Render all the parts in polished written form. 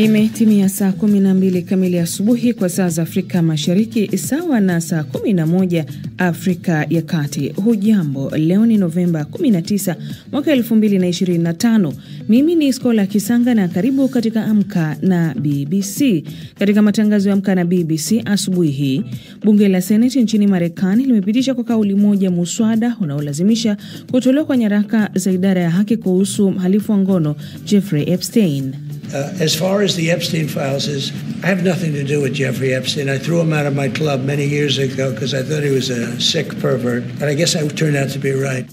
Imetimia saa 12 kamili asubuhi kwa saa za Afrika Mashariki, sawa na saa 11 Afrika ya Kati. Hujambo, leo ni Novemba 19 mwaka 2025. Mimi ni Skola Kisanga na karibu katika Amka na BBC. Katika matangazo ya Amka na BBC asubuhi hii, bunge la Seneti nchini Marekani limepitisha kwa kauli moja muswada unaolazimisha kutolewa kwa nyaraka za idara ya haki kuhusu mhalifu wa ngono Jeffrey Epstein. As far as the Epstein files is, I have nothing to do with Jeffrey Epstein. I threw him out of my club many years ago because I thought he was a sick pervert. But I guess I turned out to be right.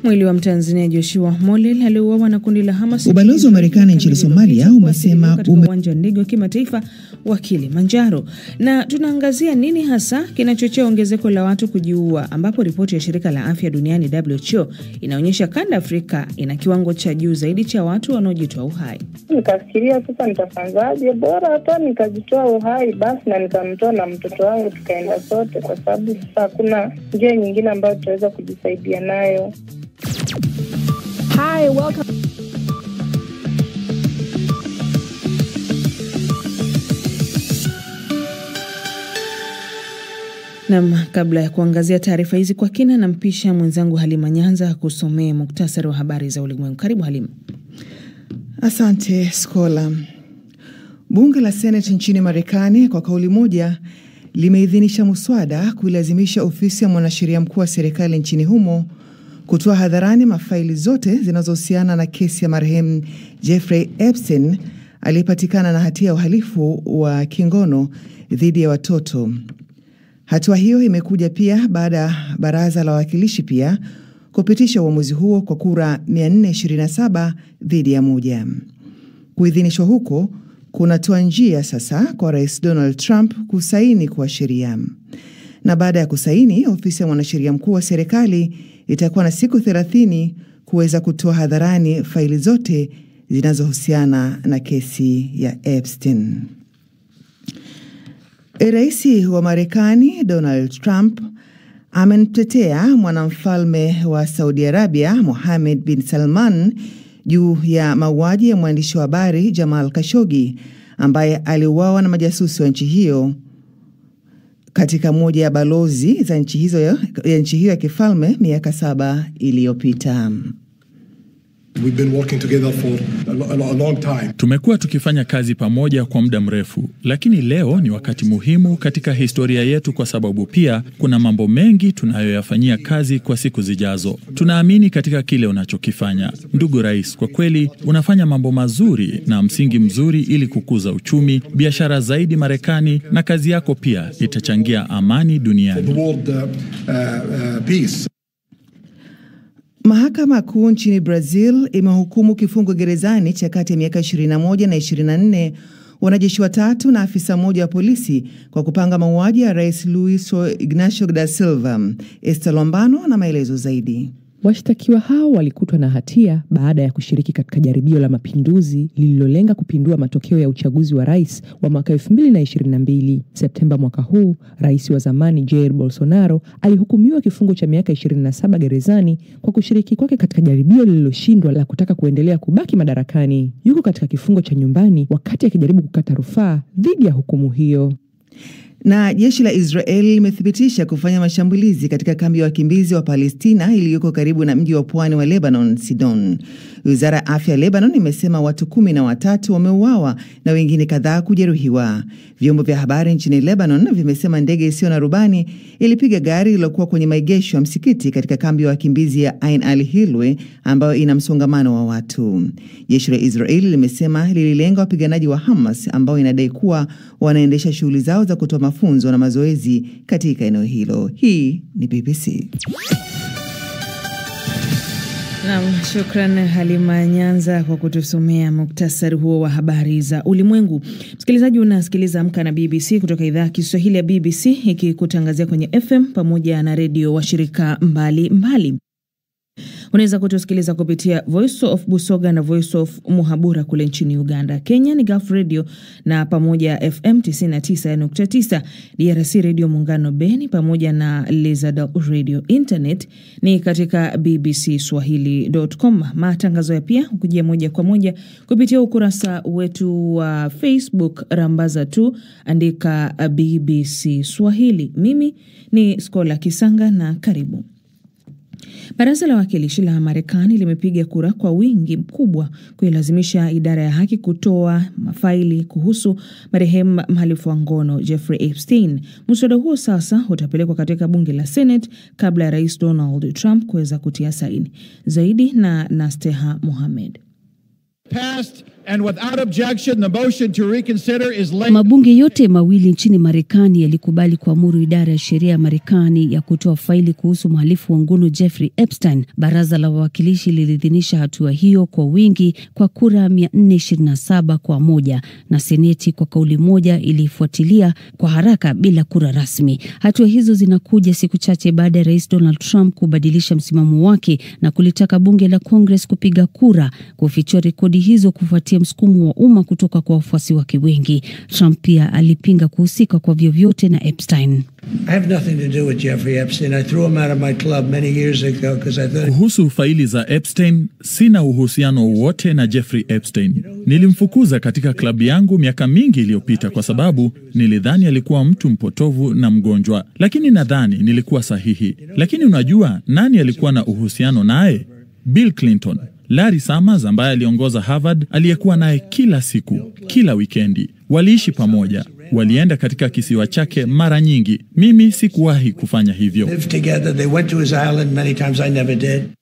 Mwili wa Mtanzania Joshua Molel aliuawa na kundi la Hamas. Ubalozi wa Marekani nchini Somalia umesema uwanja wa ndege wa kimataifa wa Kilimanjaro. Na tunaangazia nini hasa kinachochea ongezeko la watu kujiua, ambapo ripoti ya shirika la afya duniani WHO inaonyesha kanda Afrika ina kiwango cha juu zaidi cha watu wanaojitoa uhai. Nikafikiria sasa nitafanzaje, bora hata nikajitoa uhai basi na nikamtoa na mtoto wangu tukaenda sote, kwa sababu sasa hakuna njia nyingine ambayo tutaweza kujisaidia nayo. Hi, welcome. Kabla ya kuangazia taarifa hizi kwa kina, nampisha mwenzangu Halima Nyanza kusomea muktasari wa habari za ulimwengu. Karibu Halima. Asante Skola. Bunge la Seneti nchini Marekani kwa kauli moja limeidhinisha muswada kuilazimisha ofisi ya mwanasheria mkuu wa serikali nchini humo kutoa hadharani mafaili zote zinazohusiana na kesi ya marehemu Jeffrey Epstein aliyepatikana na hatia ya uhalifu wa kingono dhidi ya watoto. Hatua hiyo imekuja pia baada ya baraza la wawakilishi pia kupitisha uamuzi huo kwa kura 427 dhidi ya 1. Kuidhinishwa huko kunatoa njia sasa kwa Rais Donald Trump kusaini kwa sheria. Na baada ya kusaini, ofisi ya mwanasheria mkuu wa serikali itakuwa na siku 30 kuweza kutoa hadharani faili zote zinazohusiana na kesi ya Epstein. Rais wa Marekani Donald Trump amemtetea mwanamfalme wa Saudi Arabia Mohammed bin Salman juu ya mauaji ya mwandishi wa habari Jamal Khashoggi ambaye aliuawa na majasusi wa nchi hiyo katika moja ya balozi za nchi hiyo ya kifalme miaka 7 iliyopita. We've been working together for a long time. Tumekuwa tukifanya kazi pamoja kwa muda mrefu, lakini leo ni wakati muhimu katika historia yetu kwa sababu pia kuna mambo mengi tunayoyafanyia kazi kwa siku zijazo. Tunaamini katika kile unachokifanya. Ndugu Rais, kwa kweli unafanya mambo mazuri na msingi mzuri ili kukuza uchumi, biashara zaidi Marekani, na kazi yako pia itachangia amani duniani. Peace. Mahakama Kuu nchini Brazil imehukumu kifungo gerezani cha kati ya miaka 21 na 24 wanajeshi 3 na afisa mmoja wa polisi kwa kupanga mauaji ya Rais Luiz Ignacio da Silva. Esther Lombano na maelezo zaidi. Washtakiwa hao walikutwa na hatia baada ya kushiriki katika jaribio la mapinduzi lililolenga kupindua matokeo ya uchaguzi wa rais wa mwaka 2022. Septemba mwaka huu, rais wa zamani Jair Bolsonaro alihukumiwa kifungo cha miaka 27 gerezani kwa kushiriki kwake katika jaribio lililoshindwa la kutaka kuendelea kubaki madarakani. Yuko katika kifungo cha nyumbani wakati akijaribu kukata rufaa dhidi ya hukumu hiyo. Na jeshi la Israeli limethibitisha kufanya mashambulizi katika kambi ya wakimbizi wa Palestina iliyoko karibu na mji wa pwani wa Lebanon, Sidon. Wizara ya afya ya Lebanon imesema watu 13 wameuawa na wengine kadhaa kujeruhiwa. Vyombo vya habari nchini Lebanon vimesema ndege isiyo na rubani ilipiga gari lilokuwa kwenye maegesho ya msikiti katika kambi ya wakimbizi ya Ain al-Hilwe ambayo ina msongamano wa watu. Jeshi la Israeli limesema lililenga wapiganaji wa Hamas ambao inadai kuwa wanaendesha shughuli zao za kutoa mafunzo na mazoezi katika eneo hilo. Hii ni BBC. Shukran Halima Nyanza kwa kutusomea muktasari huo wa habari za ulimwengu. Msikilizaji, unasikiliza Amka na BBC kutoka idhaa ya Kiswahili ya BBC ikikutangazia kwenye FM pamoja na redio washirika mbali mbali. Unaweza kutusikiliza kupitia Voice of Busoga na Voice of Muhabura kule nchini Uganda. Kenya ni Gulf Radio na pamoja FM 99.9, DRC Radio Muungano Beni pamoja na Lizard Radio. Internet ni katika bbcswahili.com. Matangazo ya pia hukujia moja kwa moja kupitia ukurasa wetu wa Facebook, rambaza tu andika BBC Swahili. Mimi ni Skola Kisanga na karibu. Baraza la Wawakilishi la Marekani limepiga kura kwa wingi mkubwa kuilazimisha idara ya haki kutoa mafaili kuhusu marehemu mhalifu wa ngono Jeffrey Epstein. Mswada huo sasa utapelekwa katika bunge la Senate kabla ya Rais Donald Trump kuweza kutia saini. Zaidi na Nasteha Mohamed. Mabunge yote mawili nchini Marekani yalikubali kuamuru idara ya sheria ya Marekani ya kutoa faili kuhusu mhalifu wa ngono Jeffrey Epstein. Baraza la Wawakilishi liliidhinisha hatua hiyo kwa wingi kwa kura 427 kwa moja, na Seneti kwa kauli moja ilifuatilia kwa haraka bila kura rasmi. Hatua hizo zinakuja siku chache baada ya Rais Donald Trump kubadilisha msimamo wake na kulitaka bunge la Congress kupiga kura kufichua rekodi hizo kufuatia msukumo wa umma kutoka kwa wafuasi wake wengi. Trump pia alipinga kuhusika kwa vyovyote na Epstein. I have nothing to do with Jeffrey Epstein. I threw him out of my club many years ago because I thought... Kuhusu faili za Epstein, sina uhusiano wote na Jeffrey Epstein. Nilimfukuza katika klabu yangu miaka mingi iliyopita kwa sababu nilidhani alikuwa mtu mpotovu na mgonjwa. Lakini nadhani nilikuwa sahihi. Lakini unajua nani alikuwa na uhusiano naye? Bill Clinton. Larry Summers ambaye aliongoza Harvard aliyekuwa naye kila siku, kila wikendi. Waliishi pamoja. Walienda katika kisiwa chake mara nyingi. Mimi sikuwahi kufanya hivyo.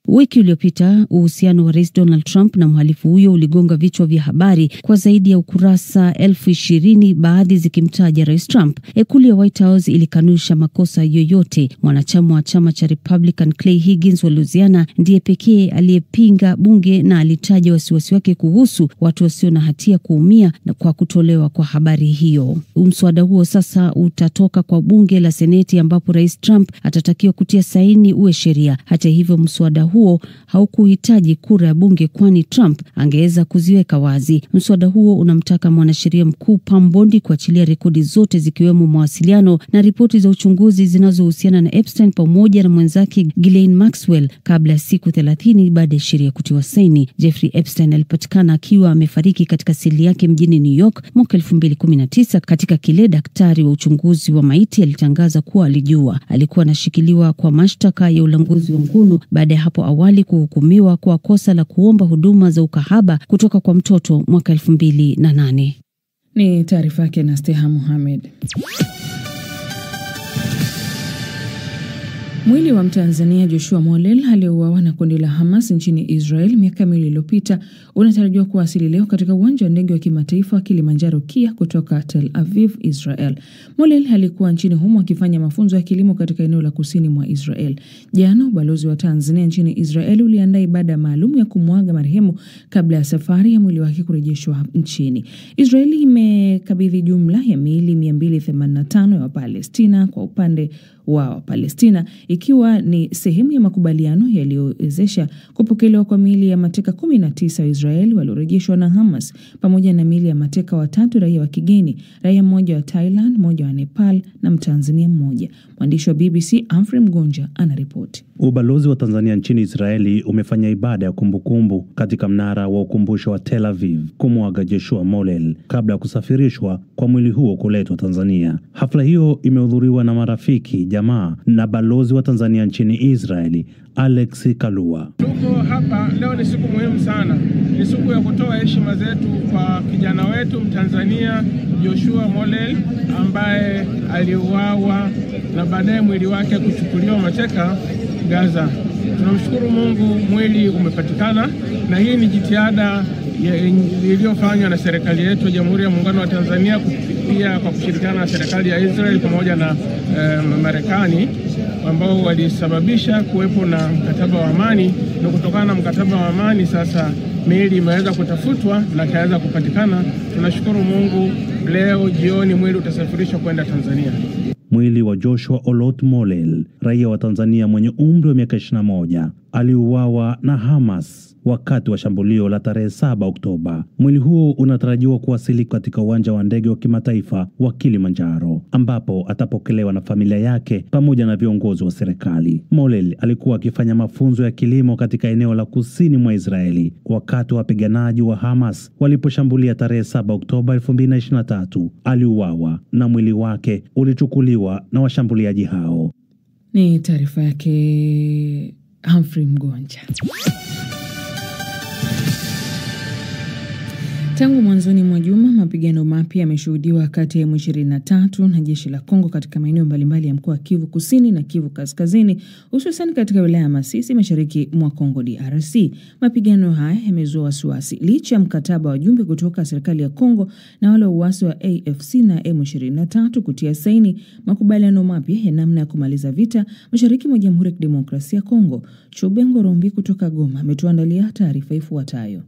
Wiki iliyopita, uhusiano wa Rais Donald Trump na mhalifu huyo uligonga vichwa vya habari kwa zaidi ya ukurasa 20,000, baadhi zikimtaja Rais Trump. Ikulu ya White House ilikanusha makosa yoyote. Mwanachama wa chama cha Republican Clay Higgins wa Louisiana ndiye pekee aliyepinga bunge na alitaja wasiwasi wake kuhusu watu wasio na hatia kuumia na kwa kutolewa kwa habari hiyo. Mswada huo sasa utatoka kwa bunge la Seneti ambapo Rais Trump atatakiwa kutia saini uwe sheria. Hata hivyo, mswada huo haukuhitaji kura ya bunge kwani Trump angeweza kuziweka wazi. Mswada huo unamtaka mwanasheria mkuu Pam Bondi kuachilia rekodi zote zikiwemo mawasiliano na ripoti za uchunguzi zinazohusiana na Epstein pamoja na mwenzake Ghislaine Maxwell kabla ya siku 30 baada ya sheria kutiwa saini. Jeffrey Epstein alipatikana akiwa amefariki katika seli yake mjini New York mwaka 2019 katika kile daktari wa uchunguzi wa maiti alitangaza kuwa alijua. Alikuwa anashikiliwa kwa mashtaka ya ulanguzi wa ngono baada ya hapo awali kuhukumiwa kwa kosa la kuomba huduma za ukahaba kutoka kwa mtoto mwaka 2008. Ni taarifa yake na Steha Mohamed. Mwili wa Mtanzania Joshua Molel aliyeuawa na kundi la Hamas nchini Israel miaka miwili iliyopita unatarajiwa kuwasili leo katika uwanja wa ndege wa kimataifa wa Kilimanjaro KIA kutoka Tel Aviv, Israel. Molel alikuwa nchini humo akifanya mafunzo ya kilimo katika eneo la kusini mwa Israel. Jana ubalozi wa Tanzania nchini Israel uliandaa ibada maalum ya kumwaga marehemu kabla ya safari ya mwili wake kurejeshwa nchini. Israeli imekabidhi jumla ya miili 285 ya Wapalestina kwa upande wa Palestina, ikiwa ni sehemu ya makubaliano yaliyowezesha kupokelewa kwa miili ya mateka 19 wa Israeli waliorejeshwa na Hamas, pamoja na miili ya mateka 3 raia wa kigeni, raia mmoja wa Thailand, mmoja wa Nepal na Mtanzania mmoja. Mwandishi wa BBC Humphrey Mgonja anaripoti. Ubalozi wa Tanzania nchini Israeli umefanya ibada ya kumbukumbu katika mnara wa ukumbusho wa Tel Aviv kumwaga Joshua Molel kabla ya kusafirishwa kwa mwili huo kuletwa Tanzania. Hafla hiyo imehudhuriwa na marafiki, jamaa na balozi wa Tanzania nchini Israeli Alex Kalua. Tuko hapa leo, ni siku muhimu sana. Ni siku ya kutoa heshima zetu kwa kijana wetu Mtanzania Joshua Molel ambaye aliuawa na baadaye mwili wake kuchukuliwa mateka Gaza. Tunamshukuru Mungu, mwili umepatikana, na hii ni jitihada iliyofanywa na serikali yetu ya Jamhuri ya Muungano wa Tanzania pia kwa kushirikiana na serikali ya Israel pamoja na Marekani, ambao walisababisha kuwepo na mkataba wa amani, na kutokana na mkataba wa amani sasa miili imeweza kutafutwa na kaweza kupatikana. Tunashukuru Mungu, leo jioni mwili utasafirishwa kwenda Tanzania. Mwili wa Joshua Olot Molel, raia wa Tanzania mwenye umri wa miaka 21, aliuawa na Hamas wakati wa shambulio la tarehe 7 Oktoba. Mwili huo unatarajiwa kuwasili katika uwanja wa ndege wa kimataifa wa Kilimanjaro, ambapo atapokelewa na familia yake pamoja na viongozi wa serikali. Molel alikuwa akifanya mafunzo ya kilimo katika eneo la kusini mwa Israeli wakati wapiganaji wa Hamas waliposhambulia tarehe 7 Oktoba 2023. Aliuawa na mwili wake ulichukuliwa na washambuliaji hao. Ni taarifa yake Humphrey Mgonja. Tangu mwanzoni mwa juma, mapigano mapya yameshuhudiwa kati ya M23 na jeshi la Kongo katika maeneo mbalimbali ya mkoa wa Kivu Kusini na Kivu Kaskazini, hususan katika wilaya ya Masisi mashariki mwa Kongo DRC. Mapigano haya yamezua wasiwasi licha ya mkataba wa jumbe kutoka serikali ya Kongo na wale uasi wa AFC na M23 kutia saini makubaliano mapya ya namna ya kumaliza vita mashariki mwa Jamhuri ya Kidemokrasia ya Kongo. Chube Ngorombi kutoka Goma ametuandalia taarifa ifuatayo.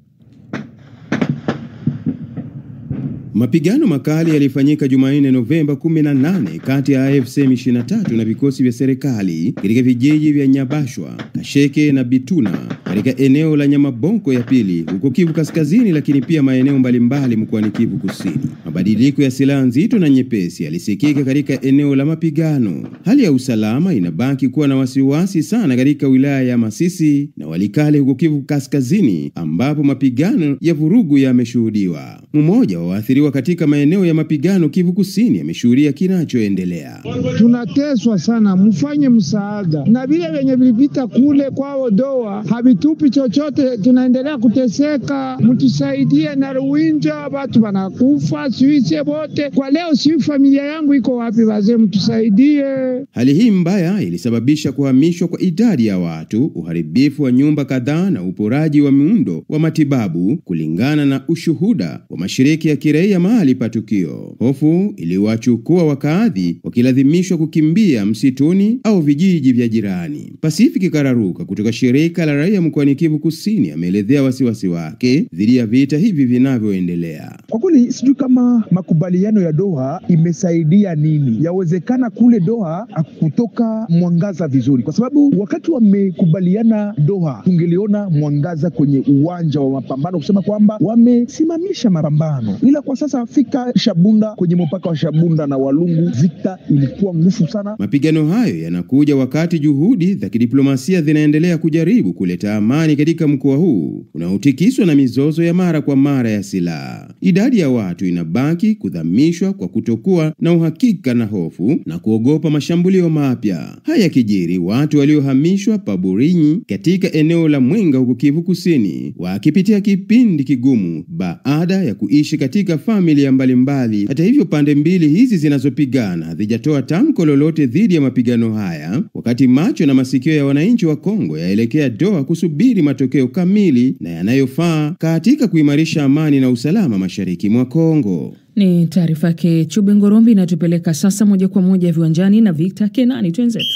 Mapigano makali yalifanyika Jumanne Novemba 18 kati ya AFC M23 na vikosi vya serikali katika vijiji vya Nyabashwa, Kasheke na Bituna katika eneo la Nyamabonko ya pili huko Kivu Kaskazini, lakini pia maeneo mbalimbali mkoani Kivu Kusini. Mabadiliko ya silaha nzito na nyepesi yalisikika katika eneo la mapigano. Hali ya usalama inabaki kuwa na wasiwasi sana katika wilaya ya Masisi na Walikale huko Kivu Kaskazini, ambapo mapigano ya vurugu yameshuhudiwa. Mmoja wa waathiriwa katika maeneo ya mapigano Kivu Kusini ameshuhudia kinachoendelea. Tunateswa sana, mfanye msaada. Na vile wenye vilipita kule kwao Doha habitupi chochote, tunaendelea kuteseka. Mtusaidie na Ruwinja, watu wanakufa, suiche bote. Kwa leo si familia yangu iko wapi, wazee mtusaidie. Hali hii mbaya ilisababisha kuhamishwa kwa idadi ya watu, uharibifu wa nyumba kadhaa na uporaji wa miundo wa matibabu, kulingana na ushuhuda wa mashirika ya kiraia mahali pa tukio. Hofu iliwachukua wakaadhi wakilazimishwa kukimbia msituni au vijiji vya jirani. Pacific Kararuka kutoka shirika la raia mkoani Kivu Kusini ameelezea wasiwasi wake dhidi ya vita hivi vinavyoendelea. Kwa kweli sijui kama makubaliano ya Doha imesaidia nini. Yawezekana kule Doha kutoka mwangaza vizuri, kwa sababu wakati wamekubaliana Doha tungeliona mwangaza kwenye uwanja wa mapambano, kusema kwamba wamesimamisha mapambano. Ila kwa sasa Afrika Shabunda, kwenye mpaka wa Shabunda na Walungu, vita ilikuwa ngufu sana. Mapigano hayo yanakuja wakati juhudi za kidiplomasia zinaendelea kujaribu kuleta amani katika mkoa huu unaotikiswa na mizozo ya mara kwa mara ya silaha. Idadi ya watu inabaki kudhamishwa kwa kutokuwa na uhakika na hofu na kuogopa mashambulio mapya. Haya kijiri, watu waliohamishwa Paburinyi katika eneo la Mwenga huko Kivu Kusini wakipitia kipindi kigumu baada ya kuishi katika familia mbalimbali. Hata hivyo, pande mbili hizi zinazopigana hazijatoa tamko lolote dhidi ya mapigano haya, wakati macho na masikio ya wananchi wa Kongo yaelekea Doha kusubiri matokeo kamili na yanayofaa katika kuimarisha amani na usalama mashariki mwa Kongo. Ni taarifa yake Chube Ngorombi, na tupeleka sasa moja kwa moja viwanjani na Victor Kenani twenzetu.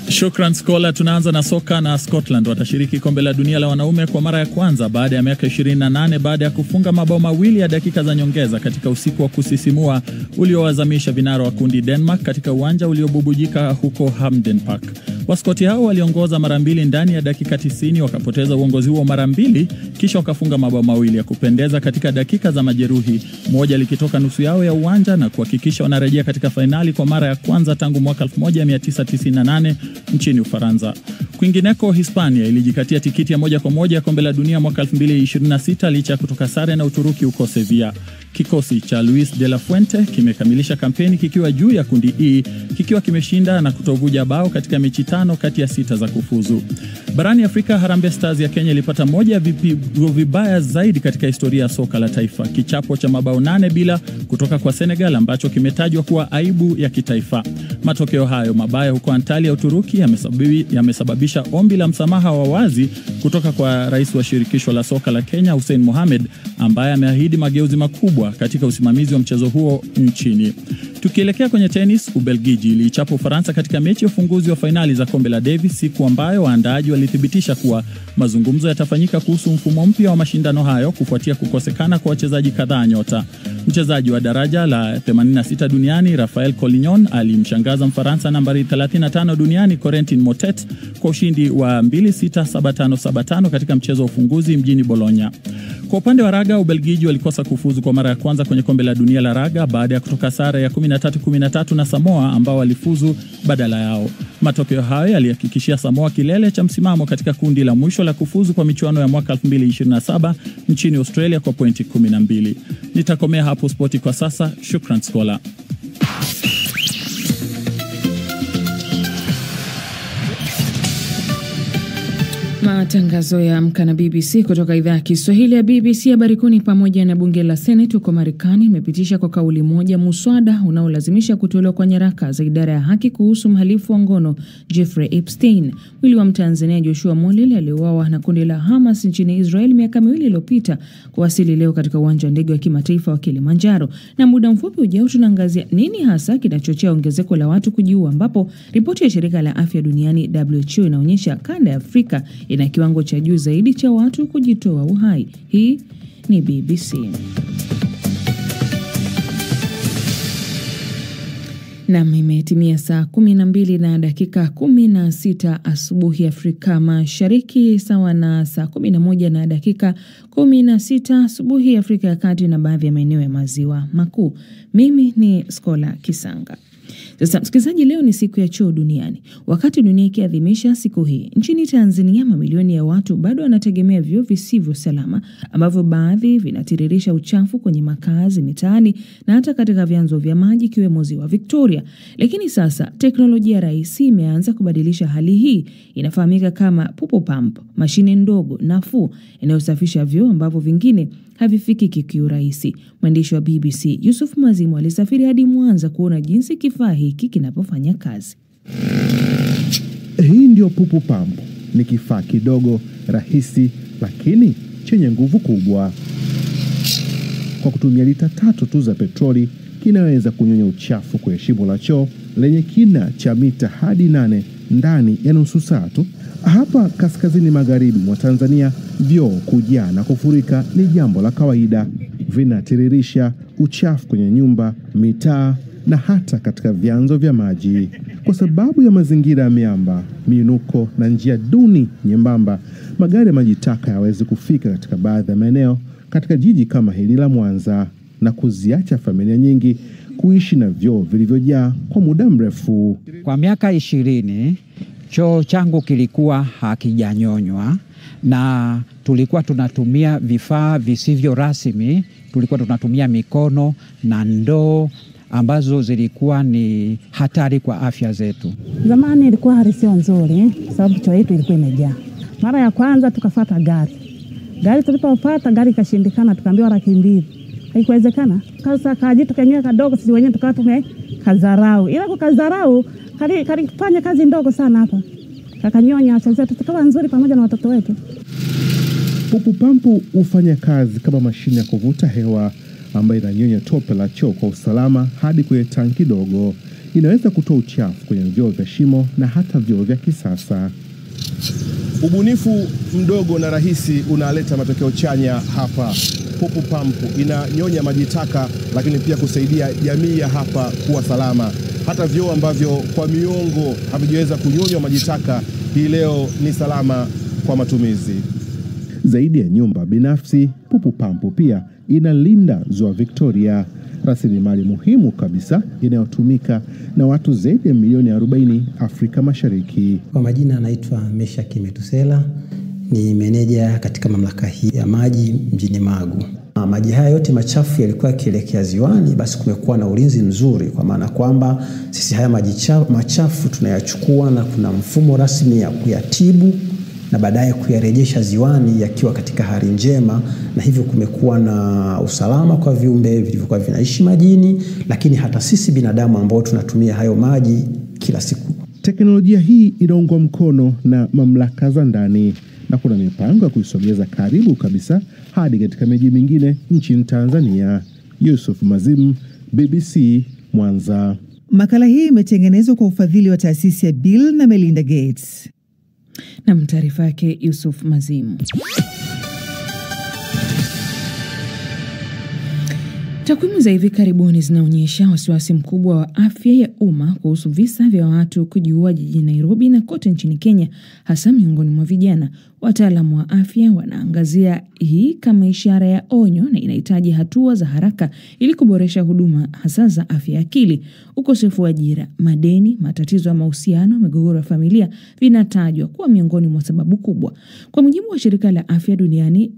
Shukran Skola. Tunaanza na soka na Scotland watashiriki kombe la dunia la wanaume kwa mara ya kwanza baada ya miaka 28 baada ya kufunga mabao mawili ya dakika za nyongeza katika usiku wa kusisimua uliowazamisha vinara wa kundi Denmark katika uwanja uliobubujika huko Hampden Park. Waskoti hao waliongoza mara mbili ndani ya dakika 90, wakapoteza uongozi huo mara mbili, kisha wakafunga mabao mawili ya kupendeza katika dakika za majeruhi, moja likitoka nusu yao ya uwanja, na kuhakikisha wanarejea katika fainali kwa mara ya kwanza tangu mwaka 1998 nchini Ufaransa. Kwingineko, Hispania ilijikatia tikiti ya moja kwa moja kombe la dunia mwaka 2026 licha ya kutoka sare na Uturuki huko Sevilla. Kikosi cha Luis de la Fuente kimekamilisha kampeni kikiwa juu ya kundi E, kikiwa kimeshinda na kutovuja bao katika mechi 5 kati ya 6 za kufuzu. Barani Afrika, Harambee Stars ya Kenya ilipata moja ya vipigo vibaya zaidi katika historia ya soka la taifa, kichapo cha mabao 8-0 kutoka kwa Senegal ambacho kimetajwa kuwa aibu ya kitaifa. Matokeo hayo mabaya huko Antalya, Uturuki yamesababisha ombi la msamaha wa wazi kutoka kwa rais wa shirikisho la soka la Kenya, Hussein Mohamed, ambaye ameahidi mageuzi makubwa katika usimamizi wa mchezo huo nchini. Tukielekea kwenye tenis, Ubelgiji iliichapa Ufaransa katika mechi ya ufunguzi wa fainali za kombe la Davis, siku ambayo waandaaji walithibitisha kuwa mazungumzo yatafanyika kuhusu mfumo mpya wa mashindano hayo kufuatia kukosekana kwa wachezaji kadhaa nyota. Mchezaji wa daraja la 86 duniani Rafael Collignon alimshangaza Mfaransa nambari 35 duniani Corentin Moutet kwa ushindi wa 2-6-7-5-7-5 katika mchezo wa ufunguzi mjini Bologna. Kwa upande wa raga, Ubelgiji walikosa kufuzu kwa mara ya kwanza kwenye kombe la dunia la raga baada ya kutoka sare ya 13-13 na Samoa ambao walifuzu badala yao. Matokeo hayo yalihakikishia Samoa kilele cha msimamo katika kundi la mwisho la kufuzu kwa michuano ya mwaka 2027 nchini Australia kwa pointi 12. Nitakomea hapo spoti kwa sasa. Shukran Skola. Matangazo ya Amka na BBC kutoka idhaa ya Kiswahili ya BBC. Habari kuu ni pamoja na bunge la Senate huko Marekani limepitisha kwa kauli moja muswada unaolazimisha kutolewa kwa nyaraka za idara ya haki kuhusu mhalifu wa ngono Jeffrey Epstein. Mwili wa Mtanzania Joshua Molel aliyeuawa na kundi la Hamas nchini Israel miaka 2 iliyopita kuwasili leo katika uwanja wa ndege wa kimataifa wa Kilimanjaro. Na muda mfupi ujao tunaangazia nini hasa kinachochea ongezeko la watu kujiua, ambapo ripoti ya shirika la afya duniani WHO inaonyesha kanda ya Afrika ina kiwango cha juu zaidi cha watu kujitoa uhai. Hii ni BBC. Na imetimia saa 12 na dakika 16 asubuhi Afrika Mashariki, sawa na saa 11 na dakika 16 asubuhi Afrika ya Kati na baadhi ya maeneo ya maziwa makuu. Mimi ni Skola Kisanga. Sasa msikilizaji, leo ni siku ya choo duniani. Wakati dunia ikiadhimisha siku hii, nchini Tanzania mamilioni ya watu bado wanategemea vyoo visivyo salama, ambavyo baadhi vinatiririsha uchafu kwenye makazi, mitaani na hata katika vyanzo vya maji ikiwemo Ziwa Victoria. Lakini sasa teknolojia rahisi imeanza kubadilisha hali hii. Inafahamika kama Pupu Pump, mashine ndogo nafuu inayosafisha vyoo ambavyo vingine havifiki kiurahisi. Mwandishi wa BBC Yusuf Mazimu alisafiri hadi Mwanza kuona jinsi kifaa hiki kinapofanya kazi. Hii ndio Pupu Pump. Ni kifaa kidogo, rahisi, lakini chenye nguvu kubwa. Kwa kutumia lita 3 tu za petroli, kinaweza kunyonya uchafu kwenye shimo la choo lenye kina cha mita hadi 8 ndani ya nusu saa tu. Hapa kaskazini magharibi mwa Tanzania, vyoo kujaa na kufurika ni jambo la kawaida. Vinatiririsha uchafu kwenye nyumba, mitaa na hata katika vyanzo vya maji. Kwa sababu ya mazingira ya miamba, miinuko na njia duni nyembamba, magari ya maji taka hayawezi kufika katika baadhi ya maeneo katika jiji kama hili la Mwanza, na kuziacha familia nyingi kuishi na vyoo vilivyojaa kwa muda mrefu. Kwa miaka 20 choo changu kilikuwa hakijanyonywa na tulikuwa tunatumia vifaa visivyo rasmi. Tulikuwa tunatumia mikono na ndoo ambazo zilikuwa ni hatari kwa afya zetu. Zamani ilikuwa hali sio nzuri sababu choo yetu ilikuwa imejaa. Mara ya kwanza tukafuata gari tulipopata gari kashindikana, tukaambiwa 200,000. Haikuwezekana. Sasa kaji tukenyewe kadogo, sisi wenyewe tukawa tumekadharau. Ila kukadharau kalifanya kazi ndogo sana hapa. Kakanyonya afya zetu tukawa nzuri pamoja na watoto wetu. Pupu Pump hufanya kazi kama mashine ya kuvuta hewa ambayo inanyonya tope la choo kwa usalama hadi kwenye tanki dogo. Inaweza kutoa uchafu kwenye vyoo vya shimo na hata vyoo vya kisasa. Ubunifu mdogo na rahisi unaleta matokeo chanya hapa. Pupu Pump inanyonya maji taka, lakini pia kusaidia jamii ya hapa kuwa salama. Hata vyoo ambavyo kwa miongo havijaweza kunyonywa maji taka, hii leo ni salama kwa matumizi. Zaidi ya nyumba binafsi, Pupu Pump pia inalinda Ziwa Victoria, rasilimali muhimu kabisa inayotumika na watu zaidi ya milioni 40 Afrika Mashariki. Kwa majina anaitwa Meshaki Metusela, ni meneja katika mamlaka hii ya maji mjini Magu. Maji haya yote machafu yalikuwa yakielekea ziwani, basi kumekuwa na ulinzi mzuri, kwa maana kwamba sisi haya maji machafu tunayachukua na kuna mfumo rasmi ya kuyatibu na baadaye kuyarejesha ziwani yakiwa katika hali njema, na hivyo kumekuwa na usalama kwa viumbe vilivyokuwa vinaishi majini, lakini hata sisi binadamu ambao tunatumia hayo maji kila siku. Teknolojia hii inaungwa mkono na mamlaka za ndani na kuna mipango ya kuisogeza karibu kabisa hadi katika miji mingine nchini Tanzania. Yusuf Mazim, BBC, Mwanza. Makala hii imetengenezwa kwa ufadhili wa taasisi ya Bill na Melinda Gates. Na taarifa yake Yusuf Mazimu. Takwimu za hivi karibuni zinaonyesha wasiwasi mkubwa wa afya ya umma kuhusu visa vya watu kujiua jijini Nairobi na kote nchini Kenya, hasa miongoni mwa vijana. Wataalamu wa afya wanaangazia hii kama ishara ya onyo na inahitaji hatua za haraka ili kuboresha huduma hasa za afya ya akili. Ukosefu wa ajira, madeni, matatizo ya mahusiano, migogoro ya familia vinatajwa kuwa miongoni mwa sababu kubwa. Kwa mujibu wa shirika la afya duniani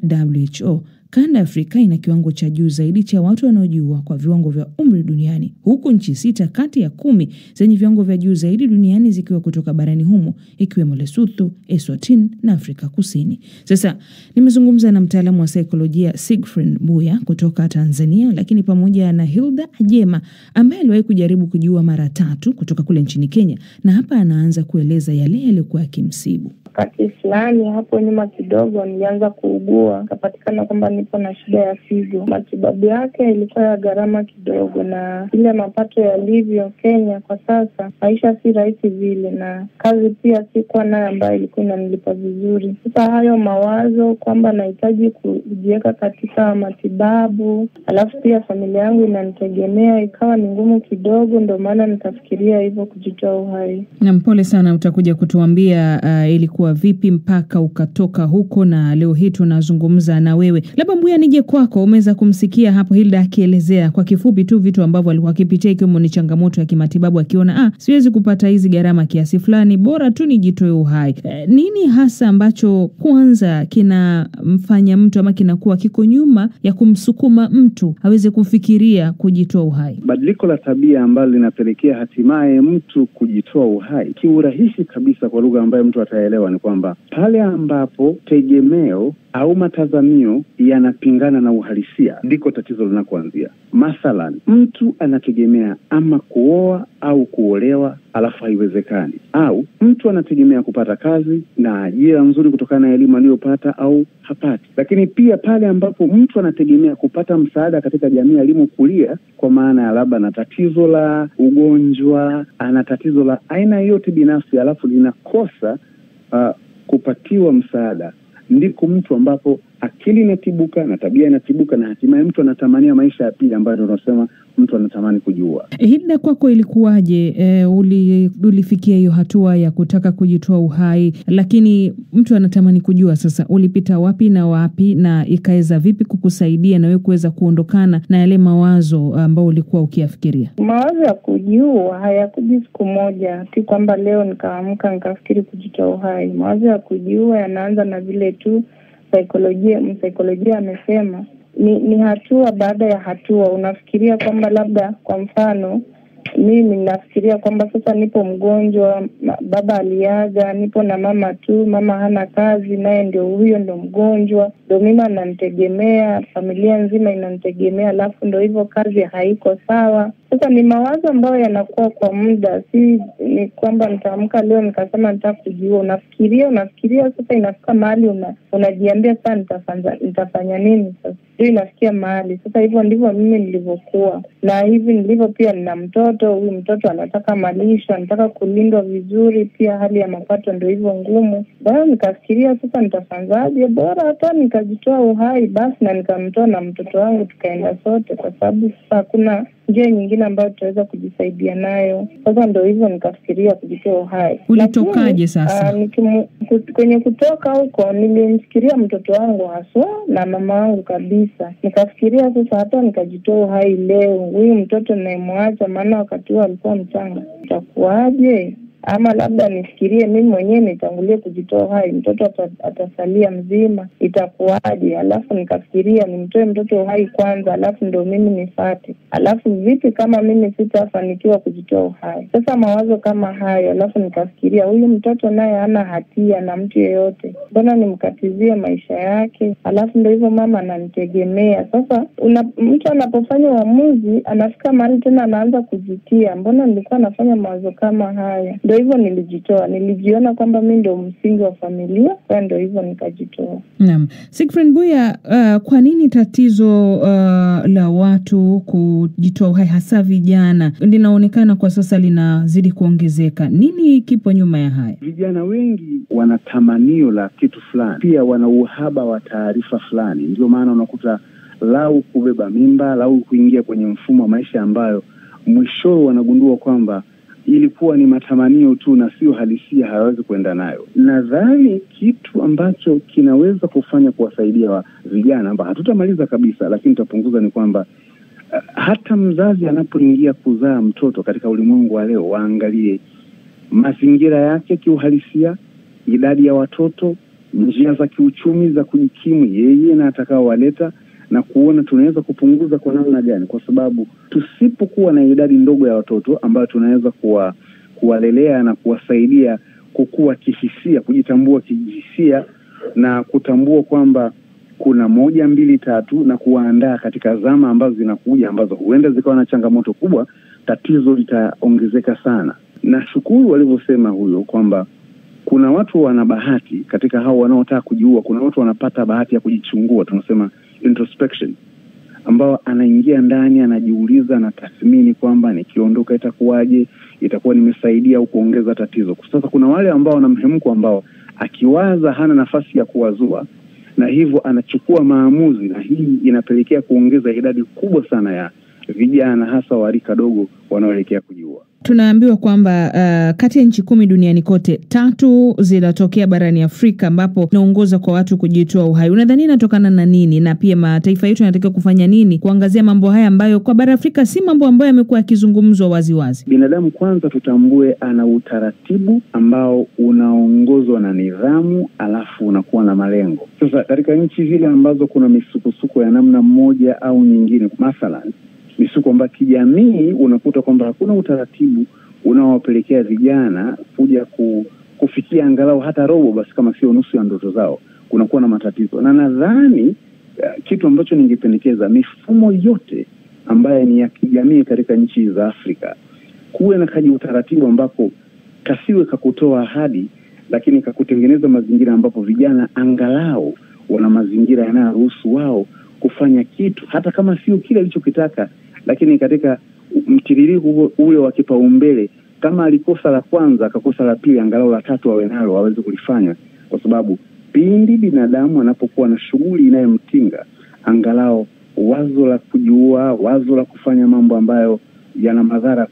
WHO, kanda Afrika ina kiwango cha juu zaidi cha watu wanaojiua kwa viwango vya umri duniani, huku nchi 6 kati ya 10 zenye viwango vya juu zaidi duniani zikiwa kutoka barani humo, ikiwemo Lesotho, Eswatini na Afrika Kusini. Sasa nimezungumza na mtaalamu wa saikolojia Siegfried Mbuya kutoka Tanzania, lakini pamoja na Hilda Ajema ambaye aliwahi kujaribu kujiua mara 3 kutoka kule nchini Kenya, na hapa anaanza kueleza yale yaliokuwa yakimsibu. Wakati fulani hapo nyuma kidogo nilianza kuugua, kapatikana kwamba nipo na shida ya figo. Matibabu yake ilikuwa ya gharama kidogo, na ile mapato yalivyo Kenya kwa sasa, maisha si rahisi vile, na kazi pia sikuwa nayo ambayo ilikuwa inanilipa vizuri. Sasa hayo mawazo kwamba nahitaji kujiweka katika matibabu, alafu pia familia yangu inanitegemea, ikawa ni ngumu kidogo, ndio maana nikafikiria hivyo kujitoa uhai. Na mpole sana, utakuja kutuambia ilikuwa vipi mpaka ukatoka huko, na leo hii tunazungumza na wewe. Labda Mbuya, nije kwako. Umeweza kumsikia hapo Hilda akielezea kwa kifupi tu vitu ambavyo alikuwa akipitia, ikiwemo ni changamoto ya kimatibabu, akiona siwezi kupata hizi gharama kiasi fulani, bora tu nijitoe uhai. Nini hasa ambacho kwanza kinamfanya mtu ama kinakuwa kiko nyuma ya kumsukuma mtu aweze kufikiria kujitoa uhai? Badiliko la tabia ambalo linapelekea hatimaye mtu kujitoa uhai kiurahisi kabisa, kwa lugha ambayo mtu ataelewa, ni kwamba pale ambapo tegemeo au matazamio yanapingana na uhalisia ndiko tatizo linakoanzia. Mathalan, mtu anategemea ama kuoa au kuolewa alafu haiwezekani, au mtu anategemea kupata kazi na ajira nzuri kutokana na elimu aliyopata au hapati. Lakini pia pale ambapo mtu anategemea kupata msaada katika jamii alimokulia, kwa maana ya labda ana tatizo la ugonjwa, ana tatizo la aina yote binafsi, alafu linakosa kupatiwa msaada, ndiko mtu ambapo akili inatibuka na tabia inatibuka, na hatimaye mtu anatamania maisha ya pili ambayo tunasema mtu anatamani kujua. Hilda, kwako ilikuwaje? Ulifikia hiyo hatua ya kutaka kujitoa uhai, lakini mtu anatamani kujua sasa ulipita wapi na wapi, na ikaweza vipi kukusaidia na wewe kuweza kuondokana na yale mawazo ambayo ulikuwa ukiyafikiria? Mawazo ya kujiua hayakuji siku moja, si kwamba leo nikaamka nikafikiri kujitoa uhai. Mawazo ya kujiua yanaanza na vile tu msaikolojia amesema ni hatua baada ya hatua. Unafikiria kwamba labda, kwa mfano mimi nafikiria kwamba sasa nipo mgonjwa, baba aliaga, nipo na mama tu, mama hana kazi, naye ndio huyo ndio mgonjwa, ndio mimi ananitegemea, familia nzima inanitegemea, alafu ndio hivyo kazi haiko sawa. Sasa ni mawazo ambayo yanakuwa kwa muda, si ni kwamba nitaamka leo nikasema nitaka kujiua. Unafikiria sasa inafika mahali unajiambia sasa nitafanya nini sasa. Ndio inafikia mahali. Sasa hivyo ndivyo mimi nilivyokuwa. Na hivi ndivyo pia nina mtoto, huyu mtoto anataka malisho, anataka kulindwa vizuri, pia hali ya mapato ndio hivyo ngumu. Bado nikafikiria sasa nitafanzaje, bora hata nikajitoa uhai basi, na nikamtoa na mtoto wangu tukaenda sote, kwa sababu sasa hakuna njia nyingine ambayo tutaweza kujisaidia nayo. Sasa ndio hivyo nikafikiria kujitoa uhai. Ulitokaje sasa? Kwenye kutoka huko nilimfikiria mtoto wangu haswa na mama wangu kabisa. Nikafikiria sasa hata nikajitoa uhai leo, huyu mtoto ninayemwacha, maana wakati huo alikuwa mchanga, itakuwaje? Ama labda nifikirie mimi mwenyewe nitangulie kujitoa uhai, mtoto atasalia mzima, itakuwaje? Alafu nikafikiria nimtoe mtoto uhai kwanza, alafu ndio mimi nifuate. Alafu vipi kama mimi sitafanikiwa kujitoa uhai? Sasa mawazo kama hayo, alafu nikafikiria huyu mtoto naye hana hatia na mtu yeyote, mbona nimkatizie maisha yake? Alafu ndio hivyo mama ananitegemea. Sasa mtu anapofanya uamuzi anafika mahali tena anaanza kujitia, mbona nilikuwa nafanya mawazo kama haya? ndio hivyo nilijitoa. Nilijiona kwamba mimi ndio msingi wa familia, kwa ndio hivyo nikajitoa. Naam. Siegfried Mbuya, kwa nini tatizo la watu kujitoa uhai hasa vijana linaonekana kwa sasa linazidi kuongezeka? Nini kipo nyuma ya haya? Vijana wengi wana tamanio la kitu fulani, pia wana uhaba wa taarifa fulani. Ndio maana unakuta lau kubeba mimba, lau kuingia kwenye mfumo wa maisha ambayo mwisho wanagundua kwamba ilikuwa ni matamanio tu na sio halisia, hawezi kuenda nayo. Nadhani kitu ambacho kinaweza kufanya kuwasaidia vijana, ambao hatutamaliza kabisa lakini tutapunguza, ni kwamba hata mzazi anapoingia kuzaa mtoto katika ulimwengu wa leo, waangalie mazingira yake kiuhalisia, idadi ya watoto, njia za kiuchumi za kujikimu yeye na atakao waleta, na kuona tunaweza kupunguza kwa namna gani, kwa sababu tusipokuwa na idadi ndogo ya watoto ambayo tunaweza kuwalelea na kuwasaidia kukua kihisia, kujitambua kihisia na kutambua kwamba kuna 1, 2, 3 na kuwaandaa katika zama ambazo zinakuja ambazo huenda zikawa na changamoto kubwa, tatizo litaongezeka sana. Na shukuru walivyosema huyo kwamba kuna watu wana bahati katika hao wanaotaka kujiua, kuna watu wanapata bahati ya kujichungua, tunasema introspection, ambao anaingia ndani, anajiuliza na tathmini kwamba nikiondoka itakuwaje, itakuwa nimesaidia au kuongeza tatizo. Sasa kuna wale ambao wana mhemko ambao akiwaza hana nafasi ya kuwazua, na hivyo anachukua maamuzi, na hii inapelekea kuongeza idadi kubwa sana ya vijana hasa wa rika dogo wanaoelekea kujiua. Tunaambiwa kwamba kati ya nchi 10 duniani kote, 3 zinatokea barani Afrika ambapo naongoza kwa watu kujitoa uhai. Unadhani inatokana na nini, na pia mataifa yetu yanatakiwa kufanya nini kuangazia mambo haya ambayo kwa bara Afrika si mambo ambayo yamekuwa yakizungumzwa waziwazi? Binadamu kwanza tutambue ana utaratibu ambao unaongozwa na nidhamu, alafu unakuwa na malengo. Sasa katika nchi zile ambazo kuna misukosuko ya namna moja au nyingine, mathalan misuko ambayo kijamii, unakuta kwamba hakuna utaratibu unaowapelekea vijana kuja kufikia angalau hata robo, basi kama sio nusu ya ndoto zao, kunakuwa na matatizo. Na nadhani kitu ambacho ningependekeza, mifumo yote ambayo ni ya kijamii katika nchi za Afrika, kuwe na kaji utaratibu ambako kasiwe kakutoa ahadi, lakini kakutengeneza mazingira ambapo vijana angalau wana mazingira yanayoruhusu wao kufanya kitu, hata kama sio kile alichokitaka, lakini katika mtiririko ule wa kipaumbele, kama alikosa la kwanza akakosa la pili, angalau la tatu awe nalo, waweze kulifanya. Kwa sababu pindi binadamu anapokuwa na shughuli inayomtinga, angalau wazo la kujiua, wazo la kufanya mambo ambayo yana madhara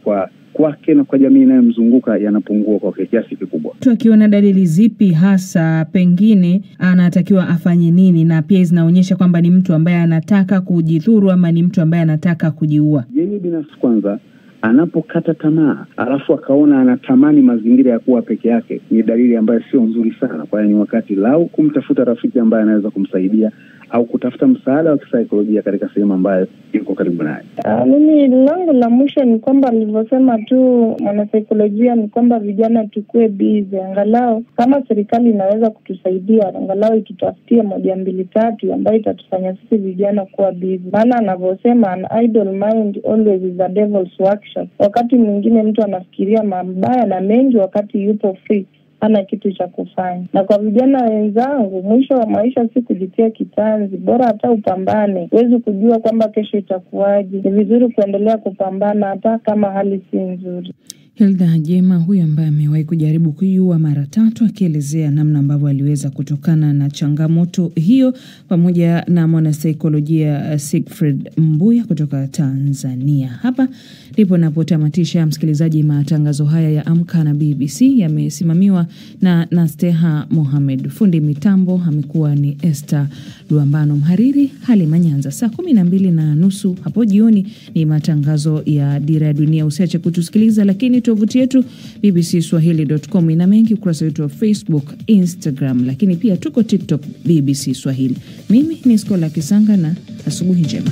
kwake na kwa jamii inayomzunguka yanapungua kwa kiasi kikubwa. Tukiona dalili zipi hasa pengine anatakiwa afanye nini, na pia zinaonyesha kwamba ni mtu ambaye anataka kujidhuru ama ni mtu ambaye anataka kujiua? Yeye binafsi kwanza anapokata tamaa, alafu akaona anatamani mazingira ya kuwa peke yake, ni dalili ambayo sio nzuri sana. Kwa hiyo ni wakati lau kumtafuta rafiki ambaye anaweza kumsaidia au kutafuta msaada wa kisaikolojia katika sehemu ambayo yuko karibu naye. Mimi langu la mwisho ni kwamba nilivyosema tu mwanasaikolojia, ni kwamba vijana tukue busy, angalau kama serikali inaweza kutusaidia, angalau itutafutie 1, 2, 3 ambayo itatufanya sisi vijana kuwa busy. Maana anavyosema an idle mind always is a devil's workshop. Wakati mwingine mtu anafikiria mabaya na mengi wakati yupo free, hana kitu cha kufanya. Na kwa vijana wenzangu, mwisho wa maisha si kujitia kitanzi, bora hata upambane. Huwezi kujua kwamba kesho itakuwaje. Ni vizuri kuendelea kupambana hata kama hali si nzuri. Hilda Jema huyu ambaye amewahi kujaribu kuiua mara 3, akielezea namna ambavyo aliweza kutokana na changamoto hiyo, pamoja na mwanasaikolojia Siegfried Mbuya kutoka Tanzania. Hapa ndipo napotamatisha, msikilizaji, matangazo haya ya Amka na BBC. Yamesimamiwa na Nasteha Mohamed, fundi mitambo amekuwa ni Esther Luambano, mhariri Halima Nyanza. Saa 12:30 hapo jioni ni matangazo ya Dira ya Dunia. Usiache kutusikiliza, lakini tovuti yetu bbcswahili.com ina mengi, ukurasa wetu wa Facebook, Instagram, lakini pia tuko TikTok BBC Swahili. Mimi ni Skola Kisanga na asubuhi njema.